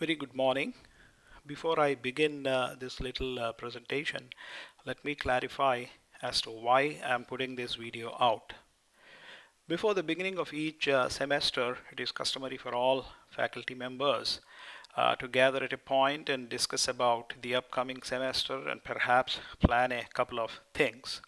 Very good morning. Before I begin this little presentation, let me clarify as to why I'm putting this video out. Before the beginning of each semester, it is customary for all faculty members to gather at a point and discuss about the upcoming semester and perhaps plan a couple of things.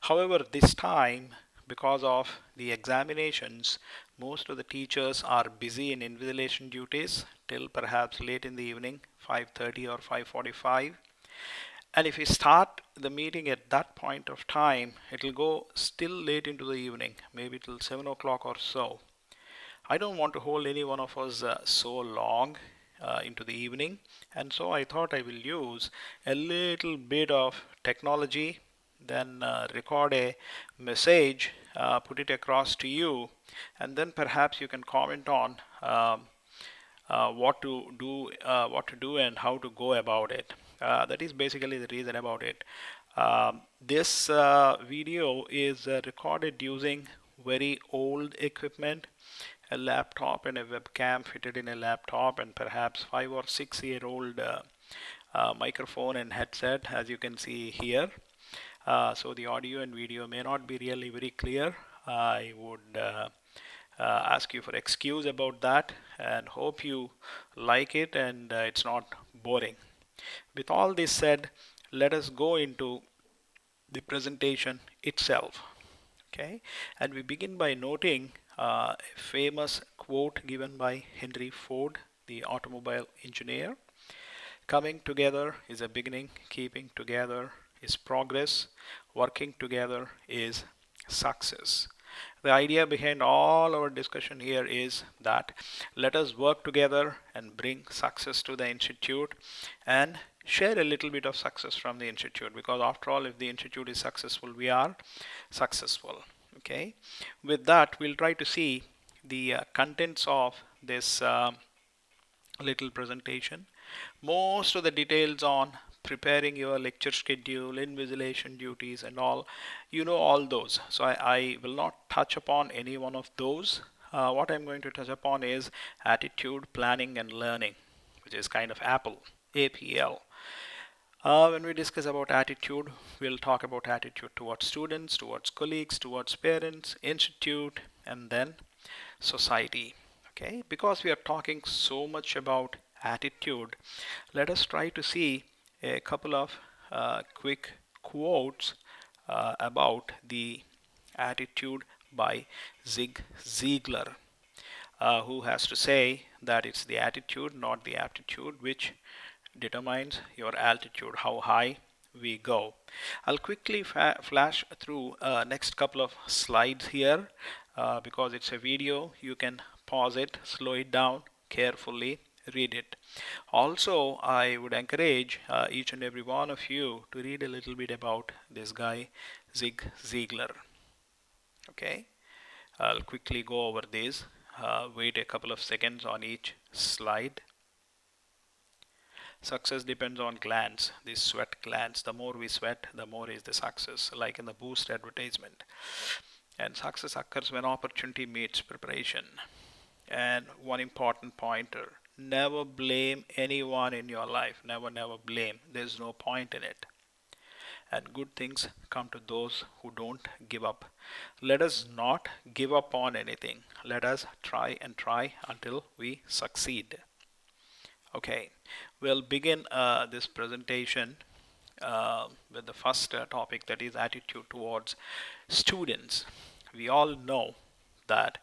However, this time, because of the examinations, most of the teachers are busy in invigilation duties till perhaps late in the evening, 5:30 or 5:45. And if we start the meeting at that point of time, it will go still late into the evening, maybe till 7 o'clock or so. I don't want to hold any one of us so long into the evening, and so I thought I will use a little bit of technology, then record a message, put it across to you, and then perhaps you can comment on what to do, and how to go about it. That is basically the reason about it. This video is recorded using very old equipment, a laptop and a webcam fitted in a laptop, and perhaps 5 or 6 year old microphone and headset, as you can see here. So the audio and video may not be really very clear. I would ask you for excuse about that and hope you like it and it's not boring. With all this said, let us go into the presentation itself. Okay, and we begin by noting a famous quote given by Henry Ford, the automobile engineer. Coming together is a beginning, keeping together is progress, working together is success. The idea behind all our discussion here is that let us work together and bring success to the institute and share a little bit of success from the institute, because after all, if the institute is successful, we are successful. Okay, with that, we'll try to see the contents of this little presentation. Most of the details on preparing your lecture schedule, invigilation duties and all, you know all those. So I will not touch upon any one of those. What I'm going to touch upon is attitude, planning and learning, which is kind of Apple, APL. When we discuss about attitude, we'll talk about attitude towards students, towards colleagues, towards parents, institute, and then society. Okay, because we are talking so much about attitude, let us try to see a couple of quick quotes about the attitude by Zig Ziglar, who has to say that it's the attitude, not the aptitude, which determines your altitude, how high we go. I'll quickly flash through next couple of slides here because it's a video. You can pause it, slow it down carefully, read it. Also, I would encourage each and every one of you to read a little bit about this guy, Zig Ziglar. Okay, I'll quickly go over this. Wait a couple of seconds on each slide. Success depends on glands, these sweat glands. The more we sweat, the more is the success, like in the Boost advertisement. And success occurs when opportunity meets preparation. And one important pointer, never blame anyone in your life. Never, never blame. There's no point in it. And good things come to those who don't give up. Let us not give up on anything. Let us try and try until we succeed. Okay, we'll begin this presentation with the first topic, that is attitude towards students. We all know that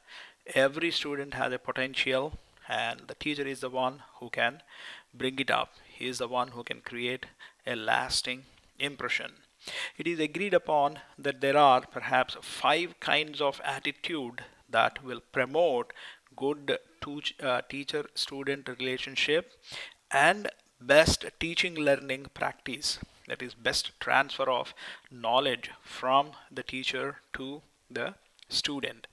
every student has a potential and the teacher is the one who can bring it up. He is the one who can create a lasting impression. It is agreed upon that there are perhaps 5 kinds of attitude that will promote good teacher-student relationship and best teaching learning practice, that is best transfer of knowledge from the teacher to the student.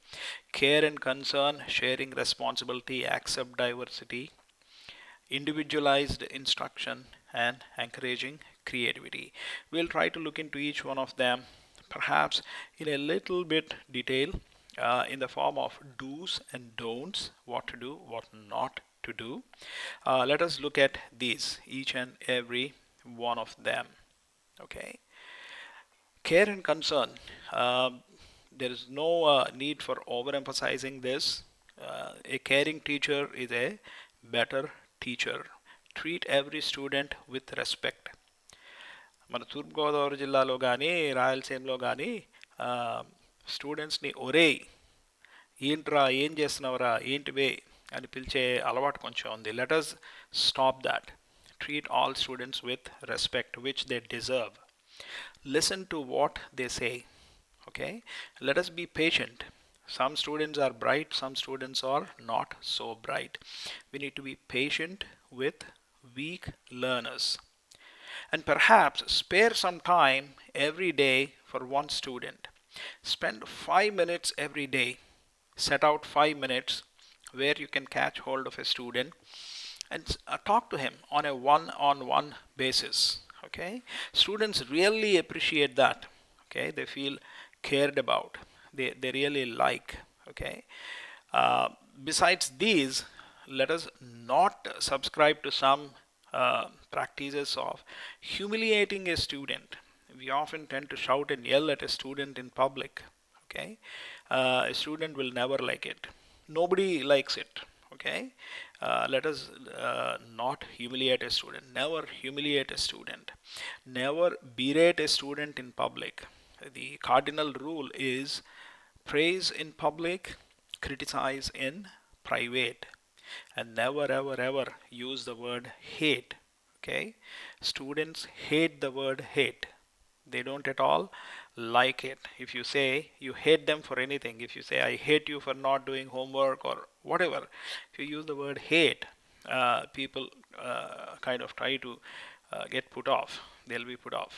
Care and concern, sharing responsibility, accept diversity, individualized instruction, and encouraging creativity. We'll try to look into each one of them perhaps in a little bit detail in the form of do's and don'ts, what to do, what not to do. Let us look at these, each and every one of them. Okay. Care and concern. There is no need for overemphasizing this. A caring teacher is a better teacher. Treat every student with respect. మన తూర్పుగోదావరి జిల్లాలో కానీ రాయలసీమలో కానీ స్టూడెంట్స్ని ఒరే ఏంట్రా ఏం చేస్తున్నావురా ఏంటివే అని పిలిచే అలవాటు కొంచెం ఉంది. Let us stop that. Treat all students with respect which they deserve. Listen to what they say. Okay, let us be patient. Some students are bright, some students are not so bright. We need to be patient with weak learners, and perhaps spare some time every day for one student. Spend 5 minutes every day. Set out 5 minutes where you can catch hold of a student and talk to him on a one-on-one basis. Okay, students really appreciate that. Okay, they feel cared about, they really like. Okay, besides these, let us not subscribe to some practices of humiliating a student. We often tend to shout and yell at a student in public. Okay, a student will never like it. Nobody likes it. Okay, let us not humiliate a student. Never humiliate a student. Never berate a student in public. The cardinal rule is praise in public, criticize in private, and never ever ever use the word hate. Okay, students hate the word hate. They don't at all like it. If you say you hate them for anything, if you say I hate you for not doing homework or whatever, if you use the word hate, people kind of try to get put off. They'll be put off.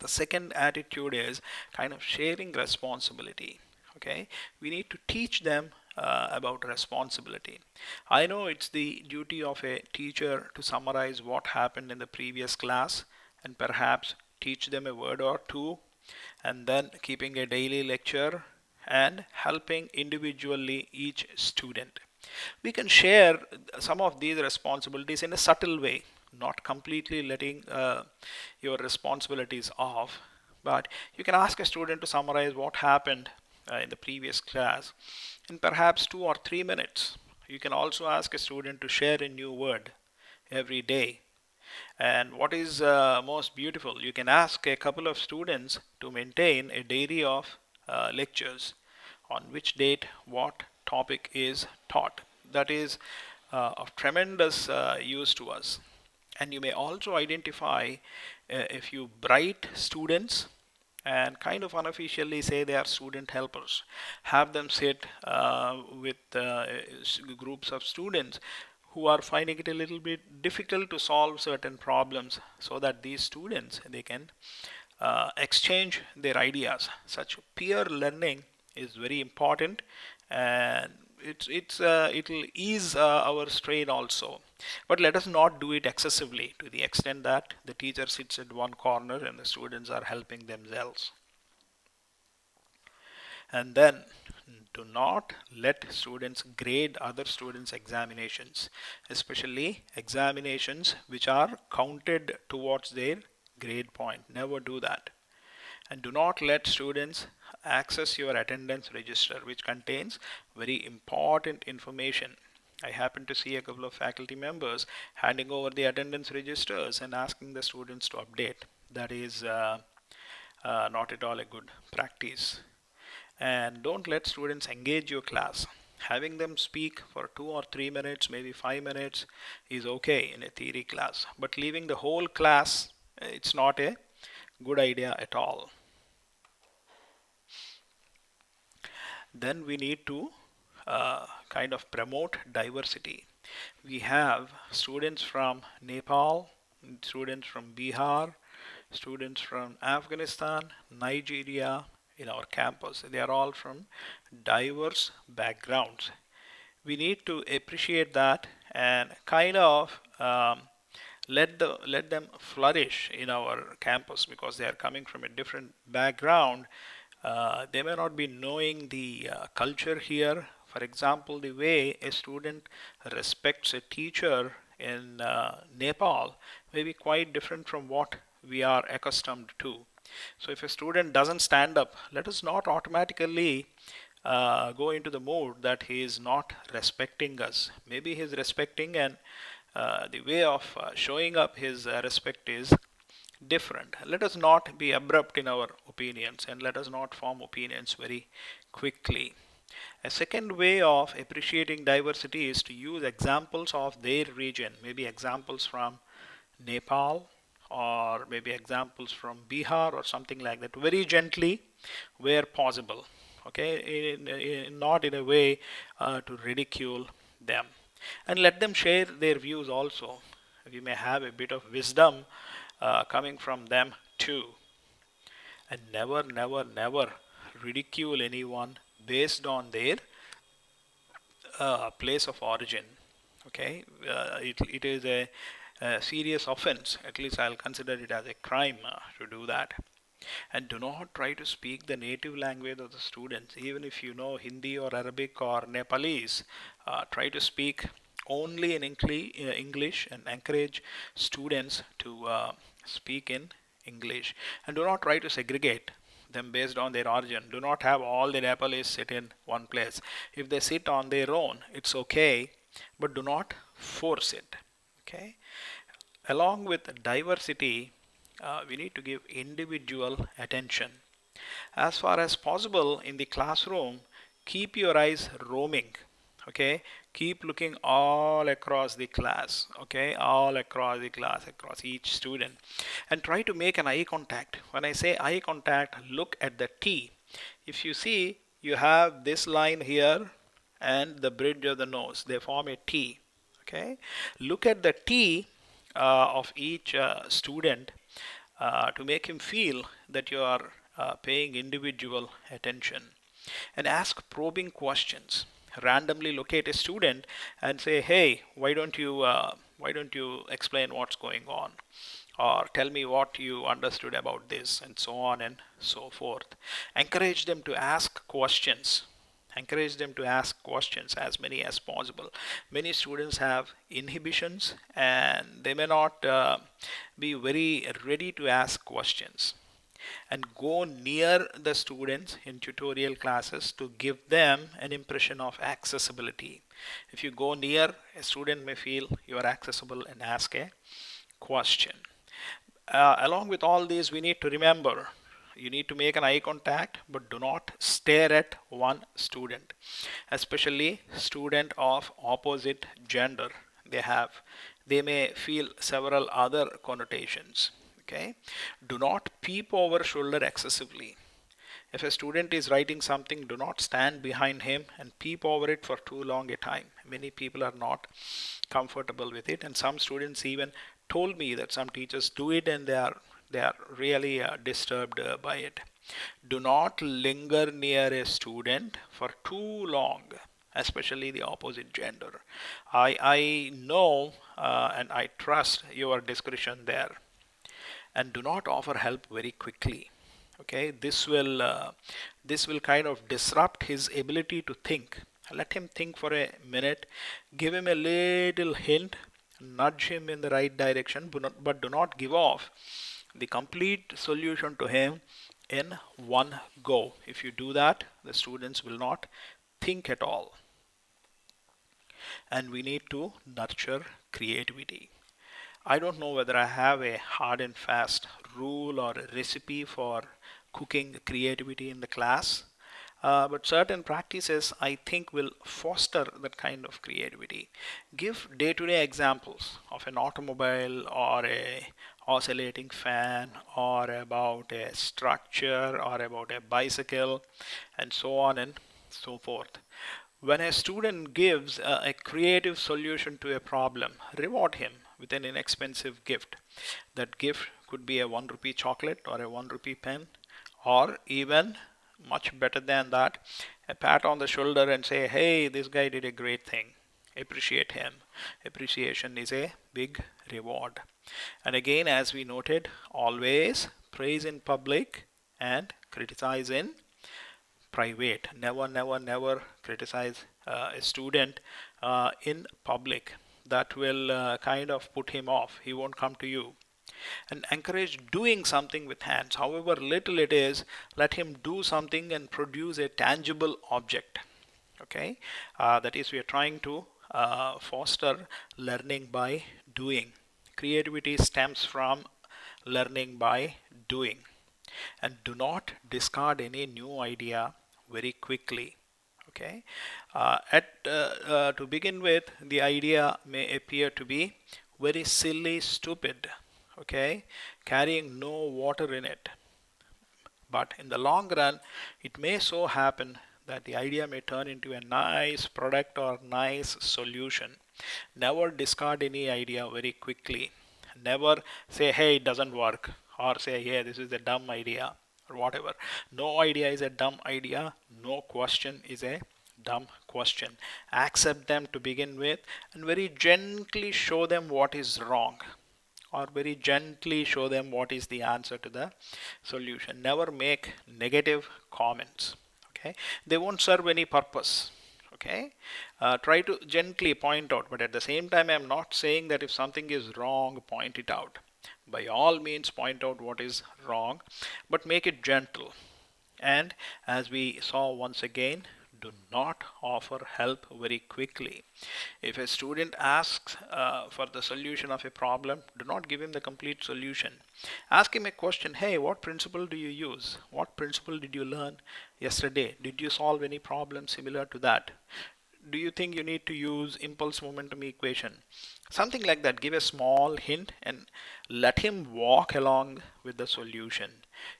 The second attitude is kind of sharing responsibility. Okay, we need to teach them about responsibility. I know it's the duty of a teacher to summarize what happened in the previous class and perhaps teach them a word or two, and then keeping a daily lecture and helping individually each student. We can share some of these responsibilities in a subtle way, not completely letting your responsibilities off, but you can ask a student to summarize what happened in the previous class in perhaps 2 or 3 minutes. You can also ask a student to share a new word every day. And what is most beautiful, you can ask a couple of students to maintain a diary of lectures, on which date what topic is taught. That is of tremendous use to us. And you may also identify a few bright students and kind of unofficially say they are student helpers. Have them sit with groups of students who are finding it a little bit difficult to solve certain problems, so that these students, they can exchange their ideas. Such peer learning is very important, and it'll ease our strain also. But let us not do it excessively to the extent that the teacher sits at one corner and the students are helping themselves. And then do not let students grade other students' examinations, especially examinations which are counted towards their grade point. Never do that. And do not let students access your attendance register, which contains very important information. I happen to see a couple of faculty members handing over the attendance registers and asking the students to update. That is not at all a good practice. And don't let students engage your class. Having them speak for 2 or 3 minutes, maybe 5 minutes, is okay in a theory class. But leaving the whole class, it's not a good idea at all. Then we need to kind of promote diversity. We have students from Nepal, students from Bihar, students from Afghanistan, Nigeria in our campus. They are all from diverse backgrounds. We need to appreciate that and kind of let them flourish in our campus, because they are coming from a different background. They may not be knowing the culture here For example, the way a student respects a teacher in Nepal may be quite different from what we are accustomed to. So if a student doesn't stand up, let us not automatically go into the mood that he is not respecting us. Maybe he is respecting, and the way of showing up his respect is different. Let us not be abrupt in our opinions, and let us not form opinions very quickly. A second way of appreciating diversity is to use examples of their region, maybe examples from Nepal or maybe examples from Bihar or something like that, very gently where possible. Okay, not in a way to ridicule them, and let them share their views also. We may have a bit of wisdom coming from them too. And never, never, never ridicule anyone based on their place of origin. Okay, it is a serious offense. At least I'll consider it as a crime to do that. And do not try to speak the native language of the students, even if you know Hindi or Arabic or Nepalese. Try to speak only in English and encourage students to speak in English. And do not try to segregate them based on their origin. Do not have all the Nepalese sit in one place. If they sit on their own, it's okay, but do not force it. Okay. Along with diversity, we need to give individual attention. As far as possible in the classroom, keep your eyes roaming. Okay, keep looking all across the class. Okay, all across the class, across each student, and try to make an eye contact. When I say eye contact, look at the T. If you see, you have this line here and the bridge of the nose, they form a T. Okay, look at the T of each student to make him feel that you are paying individual attention, and ask probing questions. Randomly locate a student and say, "Hey, why don't you explain what's going on, or tell me what you understood about this," and so on and so forth. Encourage them to ask questions. Encourage them to ask questions, as many as possible. Many students have inhibitions and they may not be very ready to ask questions. And go near the students in tutorial classes to give them an impression of accessibility. If you go near, a student may feel you are accessible and ask a question. Along with all these, we need to remember, you need to make an eye contact, but do not stare at one student, especially student of opposite gender. They may feel several other connotations. Okay, do not peep over shoulder excessively. If a student is writing something, do not stand behind him and peep over it for too long a time. Many people are not comfortable with it, and some students even told me that some teachers do it and they are really disturbed by it. Do not linger near a student for too long, especially the opposite gender. I know and I trust your discretion there. And do not offer help very quickly. Okay, this will kind of disrupt his ability to think. Let him think for a minute, give him a little hint, nudge him in the right direction, but do not give off the complete solution to him in one go. If you do that, the students will not think at all. And we need to nurture creativity. I don't know whether I have a hard and fast rule or a recipe for cooking creativity in the class, but certain practices I think will foster that kind of creativity. Give day-to-day examples of an automobile or a oscillating fan or about a structure or about a bicycle and so on and so forth. When a student gives a creative solution to a problem, reward him with an inexpensive gift. That gift could be a 1 rupee chocolate or a 1 rupee pen, or even much better than that, a pat on the shoulder and say, "Hey, this guy did a great thing." Appreciate him. Appreciation is a big reward. And again, as we noted, always praise in public and criticize in private. Never, never, never criticize a student in public, that will kind of put him off. He won't come to you. And encourage doing something with hands, however little it is. Let him do something and produce a tangible object. Okay, that is, we are trying to foster learning by doing. Creativity stems from learning by doing. And do not discard any new idea very quickly. Okay, to begin with, the idea may appear to be very silly, stupid, okay, carrying no water in it. But in the long run, it may so happen that the idea may turn into a nice product or nice solution. Never discard any idea very quickly. Never say, hey, it doesn't work, or say, yeah, this is a dumb idea, or whatever. No idea is a dumb idea. No question is a dumb question. Accept them to begin with and very gently show them what is wrong, or very gently show them what is the answer to the solution. Never make negative comments. Okay, they won't serve any purpose. Okay, try to gently point out, but at the same time, I'm not saying that if something is wrong, point it out. By all means, point out what is wrong, but make it gentle. And as we saw once again, do not offer help very quickly. If a student asks for the solution of a problem, do not give him the complete solution. Ask him a question. Hey, what principle do you use? What principle did you learn yesterday? Did you solve any problem similar to that? Do you think you need to use impulse momentum equation? Something like that. Give a small hint and let him walk along with the solution.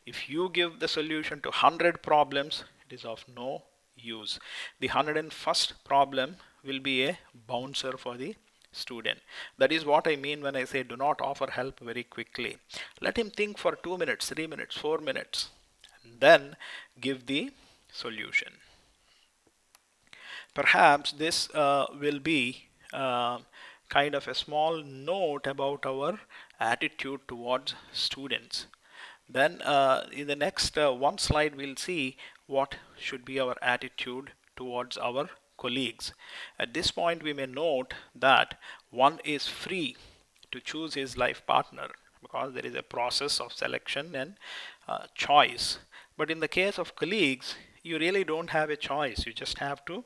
If you give the solution to 100 problems, it is of no use. The 101st problem will be a bouncer for the student. That is what I mean when I say do not offer help very quickly. Let him think for 2 minutes, 3 minutes, 4 minutes, and then give the solution. Perhaps this will be kind of a small note about our attitude towards students. Then in the next one slide, we'll see what should be our attitude towards our colleagues. At this point, we may note that one is free to choose his life partner because there is a process of selection and choice. But in the case of colleagues, you really don't have a choice. You just have to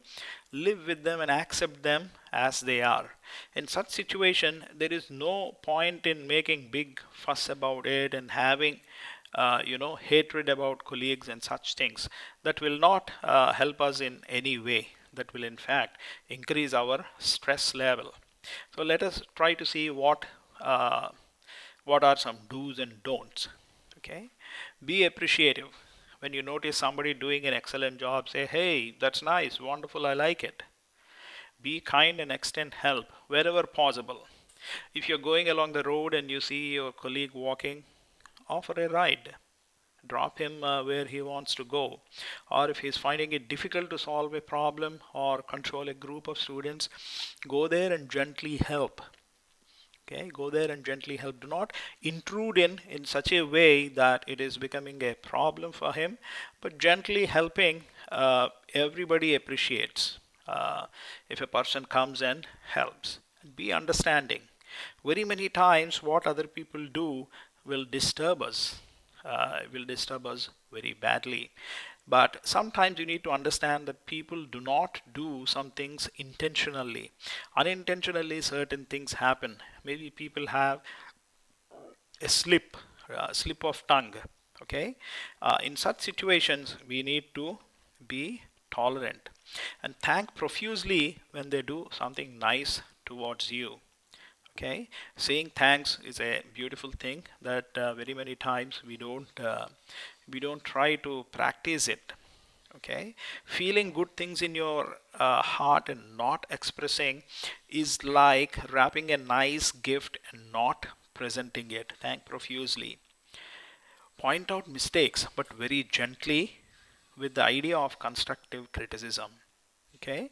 live with them and accept them as they are. In such situation, there is no point in making big fuss about it and having hatred about colleagues and such things. That will not help us in any way. That will in fact increase our stress level. So let us try to see what are some do's and don'ts. Okay, be appreciative. When you notice somebody doing an excellent job, say, hey, that's nice, wonderful, I like it. Be kind and extend help wherever possible. If you're going along the road and you see your colleague walking, offer a ride. Drop him where he wants to go. Or if he's finding it difficult to solve a problem or control a group of students, go there and gently help. Okay, go there and gently help. Do not intrude in such a way that it is becoming a problem for him, but gently helping, everybody appreciates if a person comes and helps. Be understanding. Very many times what other people do will disturb us, very badly. But sometimes you need to understand that people do not do some things intentionally. Unintentionally, certain things happen. Maybe people have a slip of tongue. Okay, in such situations, we need to be tolerant and thank profusely when they do something nice towards you. Okay, saying thanks is a beautiful thing that very many times we don't try to practice it. Okay, feeling good things in your heart and not expressing is like wrapping a nice gift and not presenting it. Thank profusely. Point out mistakes, but very gently, with the idea of constructive criticism. Okay,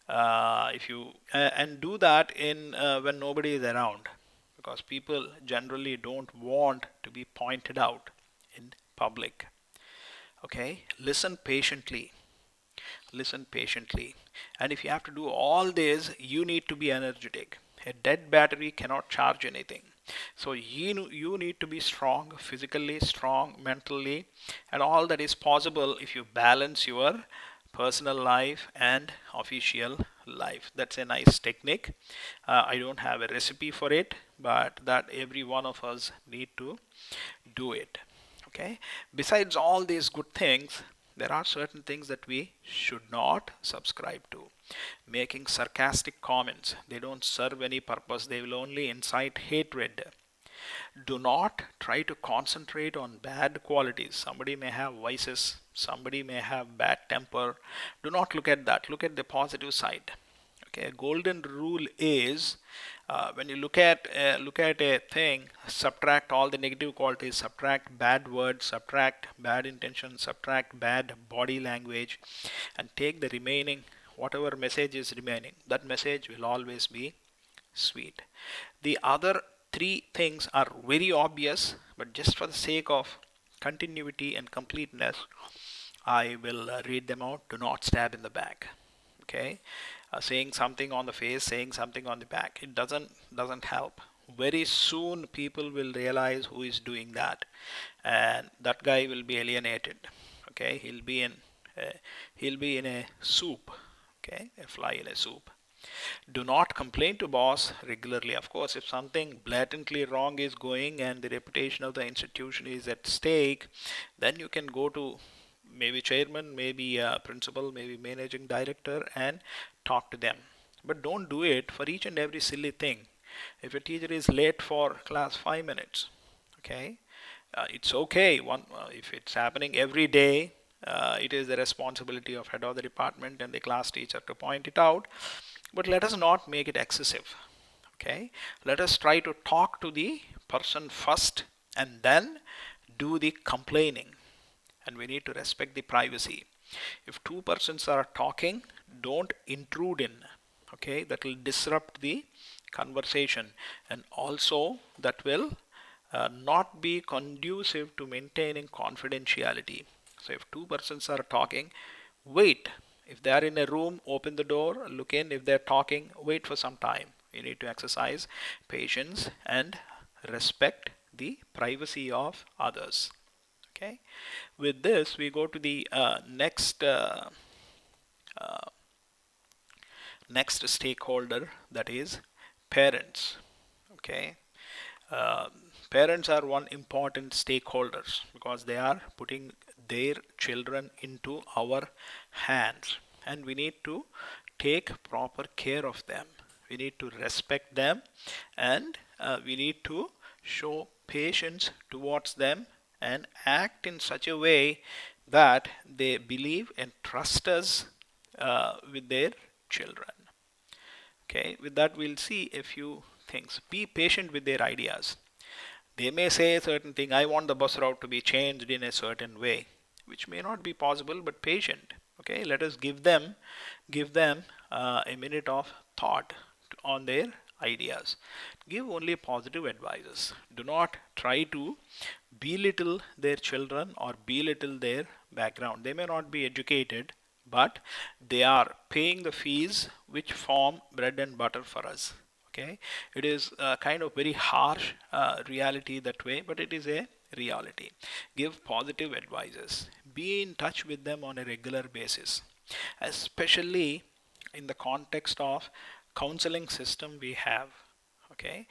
if you and do that in when nobody is around, because people generally don't want to be pointed out in public. Okay, listen patiently. Listen patiently. And if you have to do all this, you need to be energetic. A dead battery cannot charge anything. So you need to be strong, physically strong, mentally, and all that is possible if you balance your personal life and official life. That's a nice technique. I don't have a recipe for it, but that every one of us need to do it. Okay. Besides all these good things, there are certain things that we should not subscribe to. Making sarcastic comments, they don't serve any purpose, they will only incite hatred. Do not try to concentrate on bad qualities. Somebody may have vices, somebody may have bad temper. Do not look at that. Look at the positive side. Okay, a golden rule is when you look at a thing, subtract all the negative qualities, subtract bad words, subtract bad intentions, subtract bad body language, and take the remaining whatever message is remaining. That message will always be sweet. The other three things are very obvious, but just for the sake of continuity and completeness, I will read them out. Do not stab in the back. Okay, saying something on the face, saying something on the back, it doesn't help. Very soon, people will realize who is doing that, and that guy will be alienated. Okay, he'll be in a soup. Okay, a fly in a soup. Do not complain to boss regularly. Of course, if something blatantly wrong is going and the reputation of the institution is at stake, then you can go to maybe chairman, maybe principal, maybe managing director and talk to them. But don't do it for each and every silly thing. If a teacher is late for class 5 minutes, okay, it's okay. If it's happening every day, it is the responsibility of head of the department and the class teacher to point it out. But let us not make it excessive. Okay, let us try to talk to the person first and then do the complaining. And we need to respect the privacy. If two persons are talking, don't intrude in. Okay, that will disrupt the conversation, and also that will not be conducive to maintaining confidentiality. So if two persons are talking, wait. If they are in a room, open the door, look in. If they're talking, wait for some time. You need to exercise patience and respect the privacy of others. Okay. With this, we go to the next stakeholder, that is parents. Okay. Uh, Parents are one important stakeholders because they are putting their children into our hands, and we need to take proper care of them. We need to respect them, and we need to show patience towards them and act in such a way that they believe and trust us with their children. Okay, with that, we'll see a few things. Be patient with their ideas. They may say a certain thing, I want the bus route to be changed in a certain way, which may not be possible, but patient. Okay, let us give them a minute of thought on their ideas. Give only positive advices. Do not try to belittle their children or belittle their background. They may not be educated, but they are paying the fees which form bread and butter for us. Okay, it is kind of very harsh reality that way, but it is a reality. Give positive advices. Be in touch with them on a regular basis, especially in the context of counseling system we have. Okay,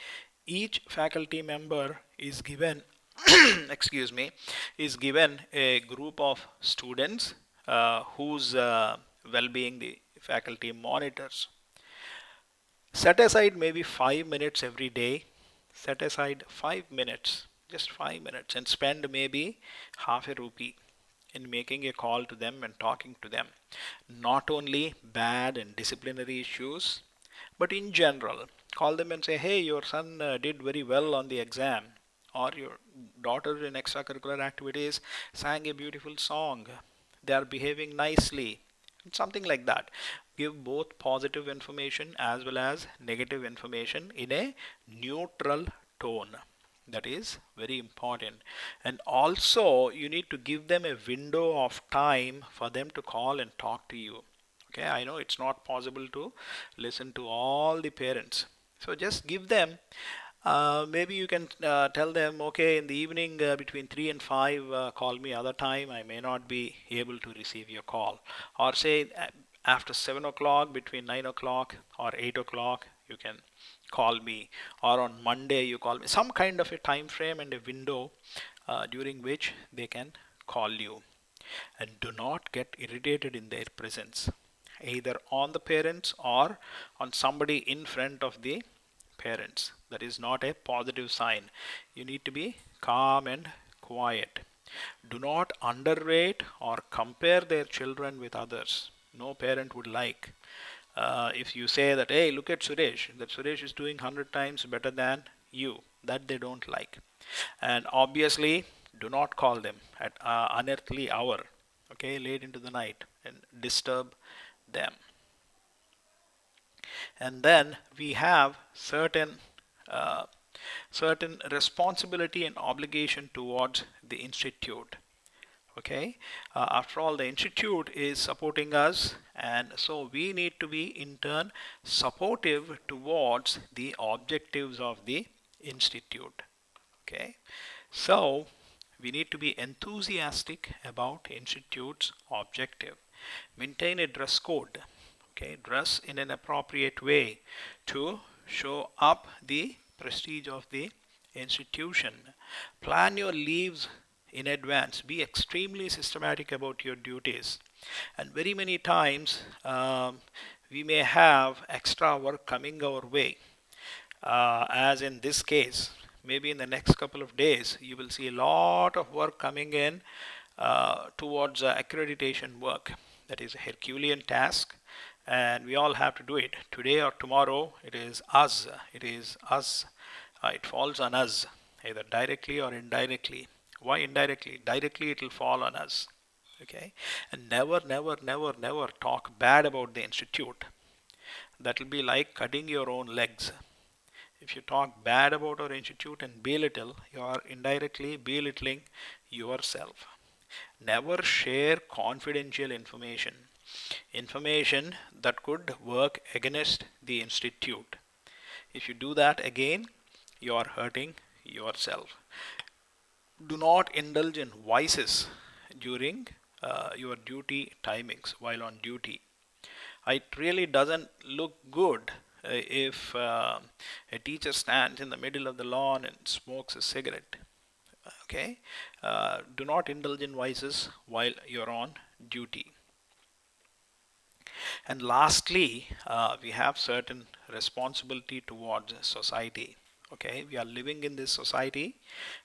each faculty member is given excuse me, is given a group of students whose well-being the faculty monitors. Set aside maybe 5 minutes every day. Set aside 5 minutes, just 5 minutes, and spend maybe half a rupee in making a call to them and talking to them. Not only bad and disciplinary issues, but in general. Call them and say, hey, your son did very well on the exam, or your daughter in extracurricular activities sang a beautiful song. They are behaving nicely. Something like that. Give both positive information as well as negative information in a neutral tone. That is very important. And also, you need to give them a window of time for them to call and talk to you. Okay, I know it's not possible to listen to all the parents. So just give them, maybe you can tell them, okay, in the evening between 3 and 5, call me other time. I may not be able to receive your call. Or say after 7 o'clock, between 9 o'clock or 8 o'clock, you can call me. Or on Monday, you call me. Some kind of a time frame and a window during which they can call you. And do not get irritated in their presence, either on the parents or on somebody in front of the parents. That is not a positive sign. You need to be calm and quiet. Do not underrate or compare their children with others. No parent would like. If you say that, hey, look at Suresh, that Suresh is doing 100 times better than you, that they don't like. And obviously, do not call them at unearthly hour, okay, late into the night, and disturb them. And then we have uh, certain responsibility and obligation towards the institute. Okay, after all, the institute is supporting us, and so we need to be in turn supportive towards the objectives of the institute. Okay, so we need to be enthusiastic about institute's objective. Maintain a dress code. Okay, dress in an appropriate way to show up the prestige of the institution. Plan your leaves in advance. Be extremely systematic about your duties. And very many times we may have extra work coming our way. As in this case, maybe in the next couple of days, you will see a lot of work coming in towards accreditation work. That is a Herculean task, and we all have to do it today or tomorrow. It is us. It is us. It falls on us, either directly or indirectly. Why indirectly? Directly, it will fall on us. Okay, and never, never, never, never talk bad about the institute. That will be like cutting your own legs. If you talk bad about our institute and belittle, you are indirectly belittling yourself. Never share confidential information, information that could work against the institute. If you do that again, you are hurting yourself. Do not indulge in vices during your duty timings while on duty. It really doesn't look good if a teacher stands in the middle of the lawn and smokes a cigarette. Okay, do not indulge in vices while you're on duty. And lastly, we have certain responsibility towards society. Okay, we are living in this society,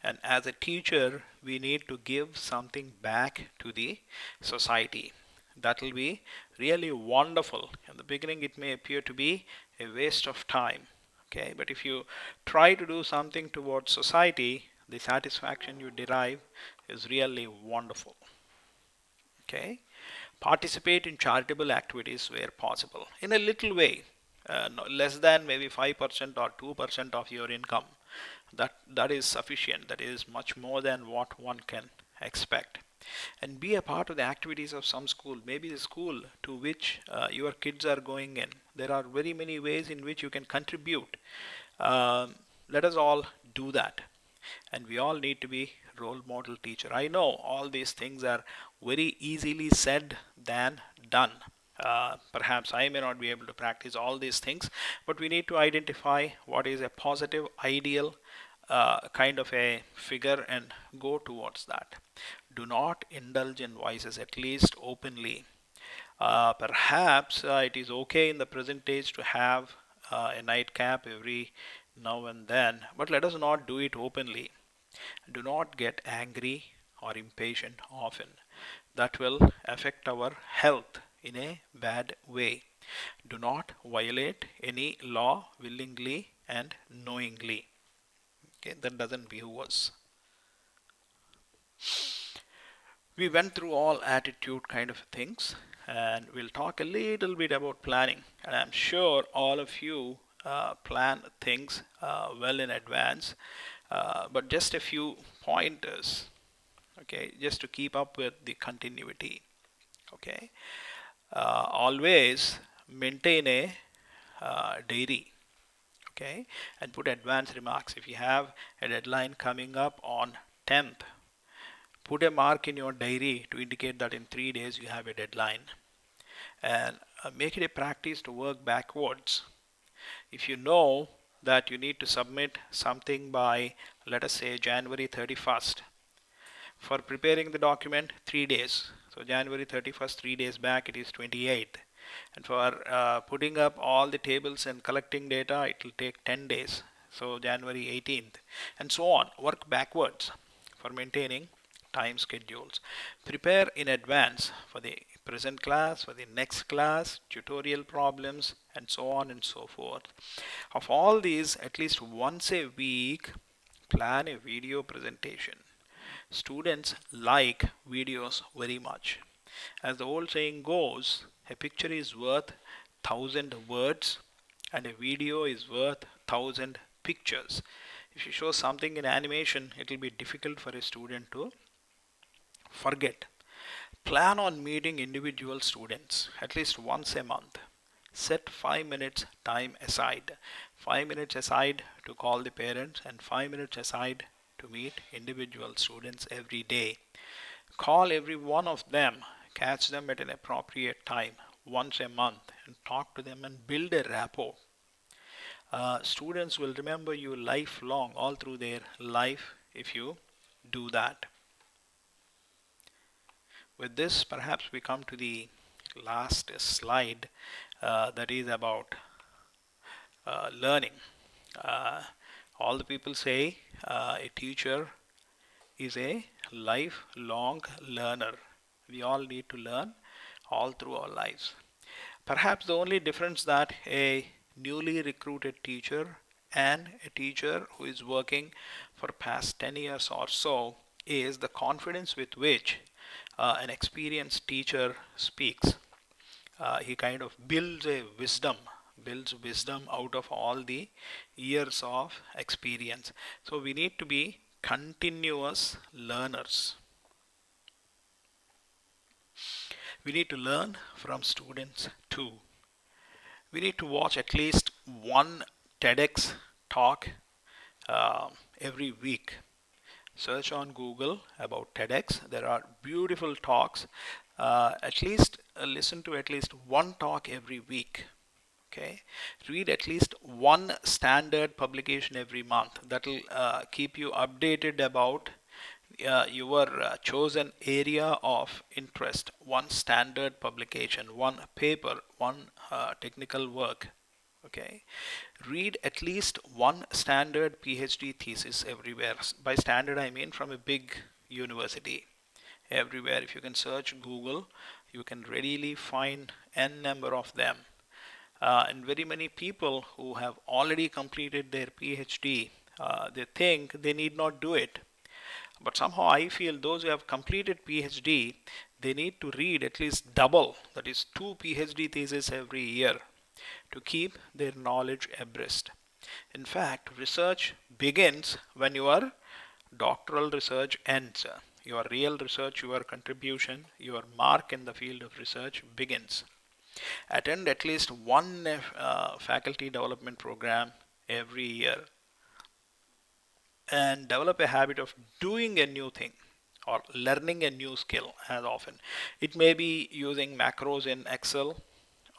and as a teacher, we need to give something back to the society. That will be really wonderful. In the beginning, it may appear to be a waste of time. Okay, but if you try to do something towards society, the satisfaction you derive is really wonderful. Okay, participate in charitable activities where possible in a little way, less than maybe 5% or 2% of your income. That is sufficient. That is much more than what one can expect. And be a part of the activities of some school, maybe the school to which your kids are going in. There are very many ways in which you can contribute. Let us all do that, and we all need to be role model teacher. I know all these things are very easily said than done. Perhaps I may not be able to practice all these things, but we need to identify what is a positive, ideal kind of a figure and go towards that. Do not indulge in vices, at least openly. Perhaps it is okay in the present age to have a nightcap every now and then, but let us not do it openly. Do not get angry or impatient often. That will affect our health in a bad way. Do not violate any law willingly and knowingly. Okay, that doesn't behove us. We went through all attitude kind of things, and we'll talk a little bit about planning. And I'm sure all of you plan things well in advance. but just a few pointers, okay, just to keep up with the continuity. Okay, always maintain a diary, okay, and put advanced remarks. If you have a deadline coming up on 10th, put a mark in your diary to indicate that in 3 days you have a deadline, and make it a practice to work backwards. If you know that you need to submit something by, let us say, January 31st, for preparing the document, 3 days. So January 31st, 3 days back, it is 28th. And for putting up all the tables and collecting data, it will take 10 days. So January 18th, and so on. Work backwards for maintaining time schedules. Prepare in advance for the present class, for the next class, tutorial problems, and so on and so forth. Of all these, at least once a week, plan a video presentation. Students like videos very much. As the old saying goes, a picture is worth 1,000 words and a video is worth 1,000 pictures. If you show something in animation, it will be difficult for a student to forget. Plan on meeting individual students at least once a month. Set 5 minutes time aside. 5 minutes aside to call the parents and 5 minutes aside to meet individual students every day. Call every one of them, catch them at an appropriate time once a month and talk to them and build a rapport. Students will remember you lifelong, all through their life, if you do that. With this, perhaps we come to the last slide, that is about learning. Uh, all the people say a teacher is a lifelong learner. We all need to learn all through our lives. Perhaps the only difference that a newly recruited teacher and a teacher who is working for past 10 years or so is the confidence with which an experienced teacher speaks. He kind of builds wisdom out of all the years of experience. So we need to be continuous learners. We need to learn from students too. We need to watch at least one TEDx talk every week. Search on Google about TEDx. There are beautiful talks. At least listen to at least one talk every week. Okay, read at least one standard publication every month. That will keep you updated about your chosen area of interest. One standard publication, one paper, one technical work. Okay, read at least one standard PhD thesis everywhere. By standard, I mean from a big university. Everywhere, if you can search Google, you can readily find n number of them. And very many people who have already completed their PhD, they think they need not do it. But somehow I feel those who have completed PhD, they need to read at least double, that is 2 PhD theses every year to keep their knowledge abreast. In fact, research begins when your doctoral research ends. Your real research, your contribution, your mark in the field of research begins. Attend at least one faculty development program every year and develop a habit of doing a new thing or learning a new skill as often. It may be using macros in Excel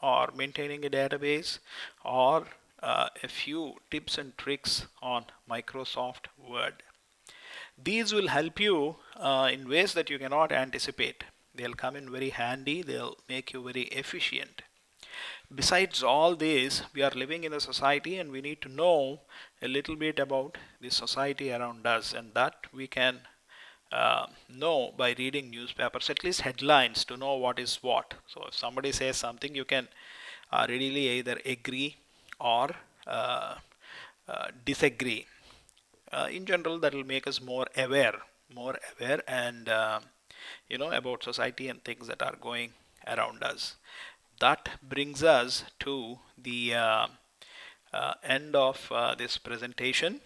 or maintaining a database or a few tips and tricks on Microsoft Word. These will help you in ways that you cannot anticipate. They'll come in very handy, they'll make you very efficient. Besides all this, we are living in a society and we need to know a little bit about the society around us, and that we can know by reading newspapers, at least headlines, to know what is what. So if somebody says something, you can readily either agree or disagree. In general, that will make us more aware, and about society and things that are going around us. That brings us to the end of this presentation.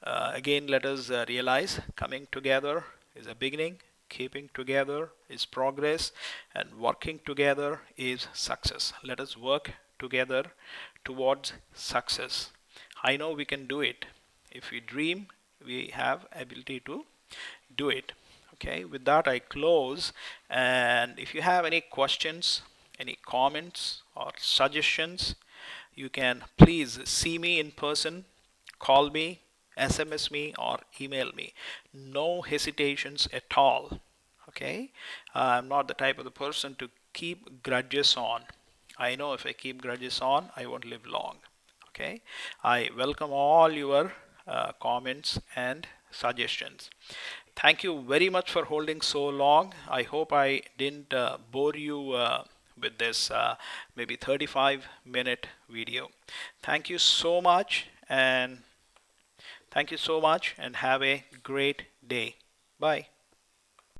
Again, let us realize coming together is a beginning, keeping together is progress, and working together is success. Let us work together towards success. I know we can do it. If we dream, we have ability to do it. Okay, with that I close, and if you have any questions, any comments or suggestions, you can please see me in person, call me, SMS me, or email me. No hesitations at all. Okay, I'm not the type of the person to keep grudges on. I know if I keep grudges on, I won't live long. Okay, I welcome all your comments and suggestions. Thank you very much for holding so long. I hope I didn't bore you with this maybe 35-minute video. Thank you so much, and have a great day. Bye.